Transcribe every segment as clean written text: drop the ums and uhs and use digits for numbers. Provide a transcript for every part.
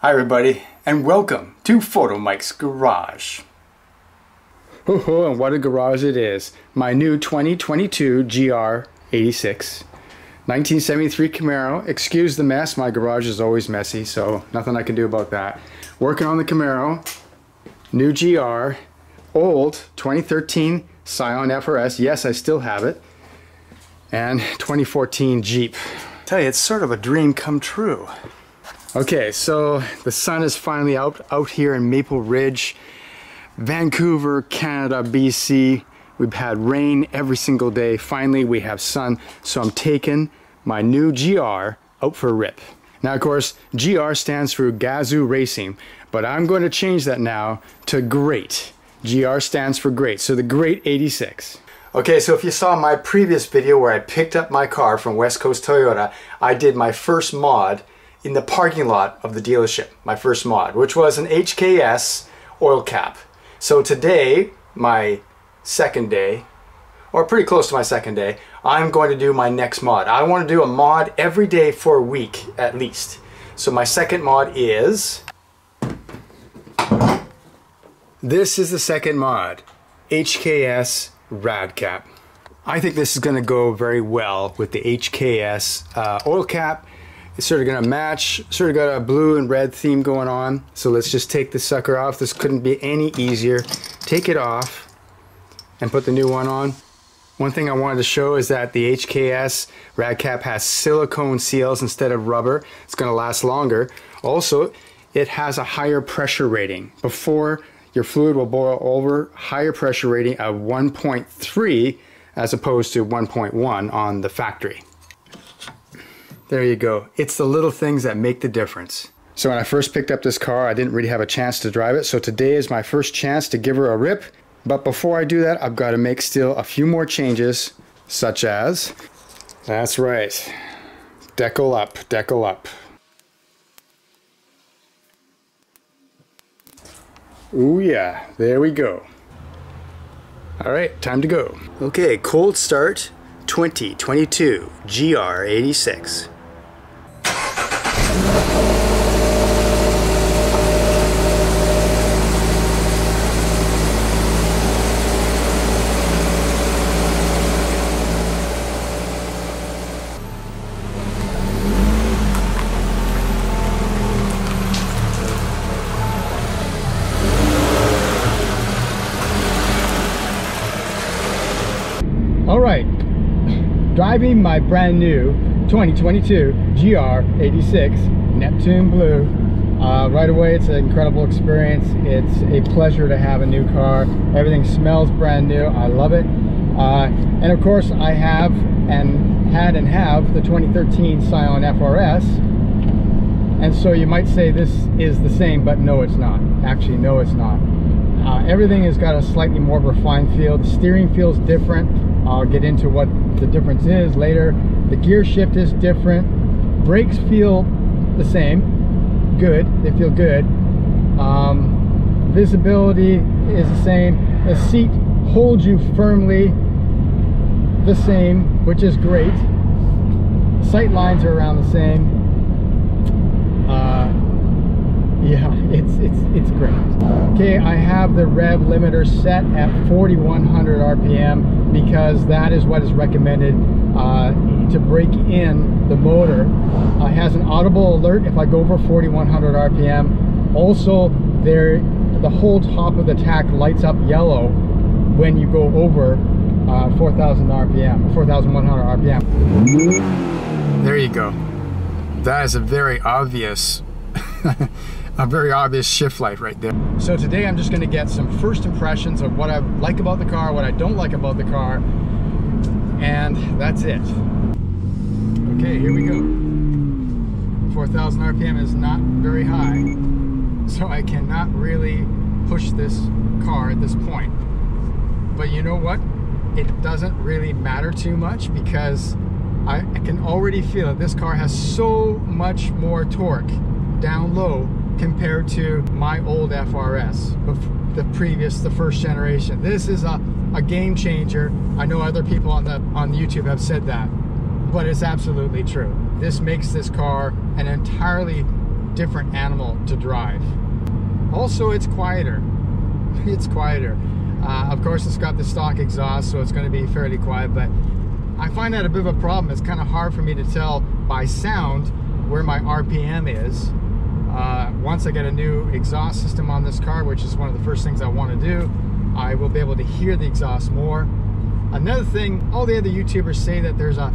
Hi everybody, and welcome to Photomikes Garage. Oh, and what a garage it is. My new 2022 GR86. 1973 Camaro. Excuse the mess, my garage is always messy, so nothing I can do about that. Working on the Camaro. New GR. Old 2013 Scion FRS. Yes, I still have it. And 2014 Jeep. Tell you, it's sort of a dream come true. Okay, so the sun is finally out here in Maple Ridge, Vancouver, Canada, BC. We've had rain every single day. Finally, we have sun, so I'm taking my new GR out for a rip. Now, of course, GR stands for Gazoo Racing, but I'm going to change that now to Great. GR stands for Great, so the Great 86. Okay, so if you saw my previous video where I picked up my car from West Coast Toyota, I did my first mod in the parking lot of the dealership, my first mod, which was an Hks oil cap. So today, my second day, or pretty close to my second day, I'm going to do my next mod. I want to do a mod every day for a week at least. So my second mod is... this is the second mod, Hks Radcap. I think this is going to go very well with the Hks oil cap. It's sort of going to match, sort of got a blue and red theme going on. So let's just take this sucker off. This couldn't be any easier. Take it off and put the new one on. One thing I wanted to show is that the Hks Radcap has silicone seals instead of rubber. It's going to last longer. Also, it has a higher pressure rating. Before, your fluid will boil over, higher pressure rating of 1.3 as opposed to 1.1 on the factory. There you go. It's the little things that make the difference. So when I first picked up this car, I didn't really have a chance to drive it. So today is my first chance to give her a rip. But before I do that, I've got to make still a few more changes, such as, that's right, decal up, decal up. Ooh yeah, there we go. All right, time to go. Okay, cold start 2022 GR86. All right, driving my brand new 2022 GR86 Neptune Blue. Right away, it's an incredible experience. It's a pleasure to have a new car. Everything smells brand new. I love it. And of course, I have and have the 2013 Scion FRS. And so you might say this is the same, but no, it's not. Actually, no, it's not. Everything has got a slightly more refined feel. The steering feels different. I'll get into what the difference is later. The gear shift is different. Brakes feel the same. Good. They feel good. Visibility is the same. The seat holds you firmly the same, which is great. Sight lines are around the same. Yeah, it's great. Okay, I have the rev limiter set at 4,100 RPM because that is what is recommended to break in the motor. It has an audible alert if I go over 4,100 RPM. Also, the whole top of the tach lights up yellow when you go over 4,000 RPM, 4,100 RPM. There you go. That is a very obvious a very obvious shift light right there. So today I'm just going to get some first impressions of what I like about the car, what I don't like about the car, and that's it. Okay, here we go. 4,000 RPM is not very high, so I cannot really push this car at this point. But you know what? It doesn't really matter too much because I can already feel it. This car has so much more torque down low compared to my old FRS, the first generation. This is a game changer. I know other people on YouTube have said that, but it's absolutely true. This makes this car an entirely different animal to drive. Also, it's quieter. It's quieter. Of course, it's got the stock exhaust, so it's going to be fairly quiet, but I find that a bit of a problem. It's kind of hard for me to tell by sound where my RPM is. Once I get a new exhaust system on this car, which is one of the first things I want to do, I will be able to hear the exhaust more. Another thing, all the other YouTubers say that there's a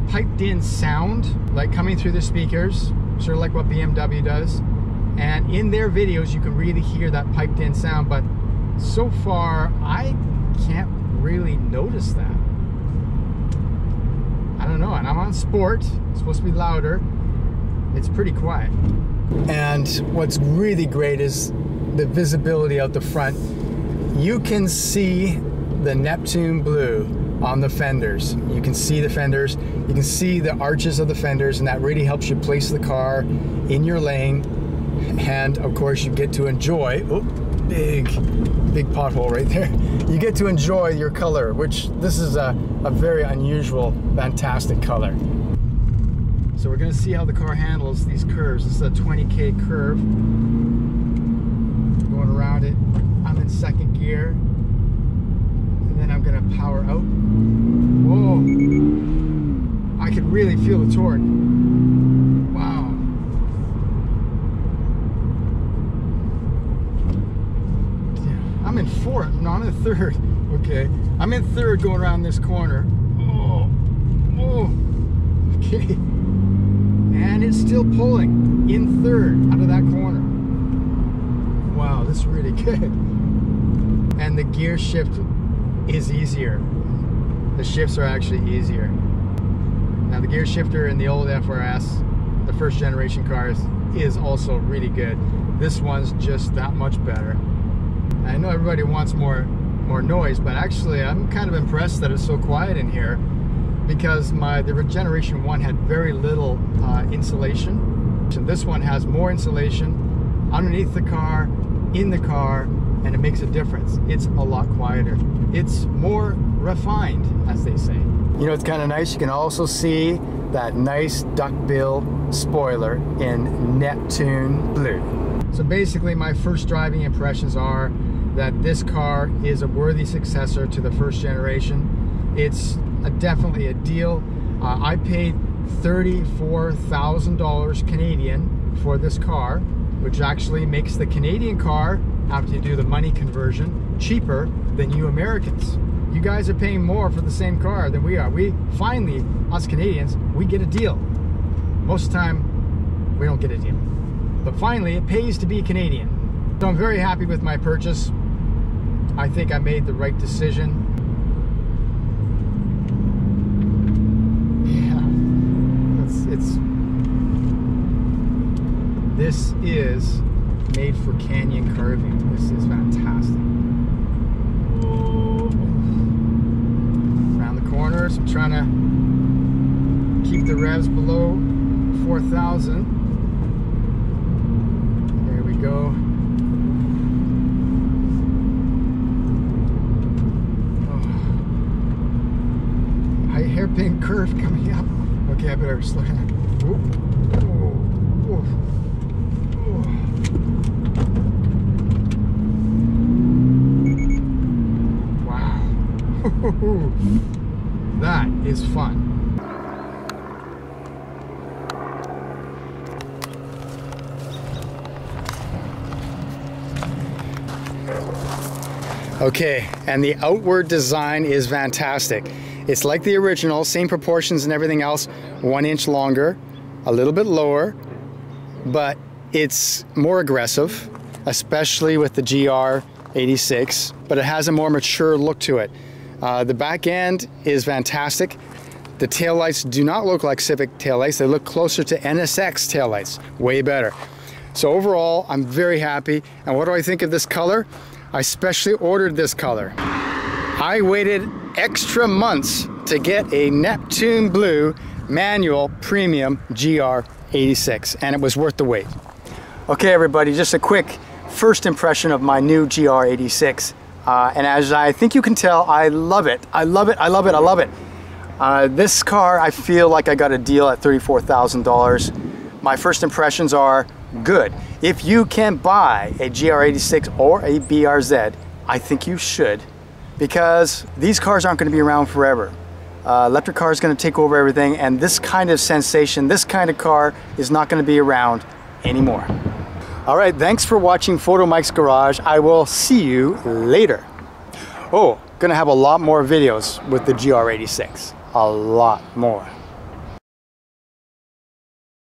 piped in sound like coming through the speakers, sort of like what BMW does. And in their videos, you can really hear that piped in sound, but so far, I can't really notice that. I don't know, and I'm on sport, it's supposed to be louder. It's pretty quiet. And what's really great is the visibility out the front. You can see the Neptune blue on the fenders. You can see the fenders, you can see the arches of the fenders, and that really helps you place the car in your lane. And of course, you get to enjoy, oh, big pothole right there. You get to enjoy your color, which this is a very unusual, fantastic color. So we're gonna see how the car handles these curves. This is a 20K curve. Going around it, I'm in second gear. And then I'm gonna power out. Whoa, I could really feel the torque. Wow. I'm in fourth, no, I'm in third. Okay, I'm in third going around this corner. Oh, okay. And it's still pulling in third out of that corner. Wow, this is really good. And the gear shift is easier. The shifts are actually easier. Now the gear shifter in the old FRS, the first generation cars, is also really good. This one's just that much better. I know everybody wants more noise, but actually I'm kind of impressed that it's so quiet in here, because the generation 1 had very little insulation. And this one has more insulation underneath the car, in the car, and it makes a difference. It's a lot quieter. It's more refined, as they say. You know, it's kind of nice. You can also see that nice duckbill spoiler in Neptune blue. So basically, my first driving impressions are that this car is a worthy successor to the first generation. It's definitely a deal. I paid $34,000 Canadian for this car, which actually makes the Canadian car, after you do the money conversion, cheaper than you Americans. You guys are paying more for the same car than we are. We finally, us Canadians, we get a deal. Most of the time, we don't get a deal. But finally, it pays to be Canadian. So I'm very happy with my purchase. I think I made the right decision. This is made for canyon curving. This is fantastic. Around the corners, I'm trying to keep the revs below 4,000. There we go. Oh. Hairpin curve coming up. Okay, I better slow down. Wow. That is fun. Okay, and the outward design is fantastic. It's like the original, same proportions and everything else, 1 inch longer, a little bit lower, but it's more aggressive, especially with the GR86, but it has a more mature look to it. The back end is fantastic. The taillights do not look like Civic taillights, they look closer to NSX taillights, way better. So overall, I'm very happy. And what do I think of this color? I specially ordered this color. I waited extra months to get a Neptune blue manual premium GR86, and it was worth the wait. Okay everybody, just a quick first impression of my new GR86. And as I think you can tell, I love it. I love it, I love it, I love it. This car, I feel like I got a deal at $34,000. My first impressions are good. If you can buy a GR86 or a BRZ, I think you should, because these cars aren't going to be around forever. Electric car is going to take over everything, and this kind of sensation, this kind of car is not going to be around anymore. All right, thanks for watching Photomikes Garage. I will see you later. Oh, gonna have a lot more videos with the GR86. A lot more.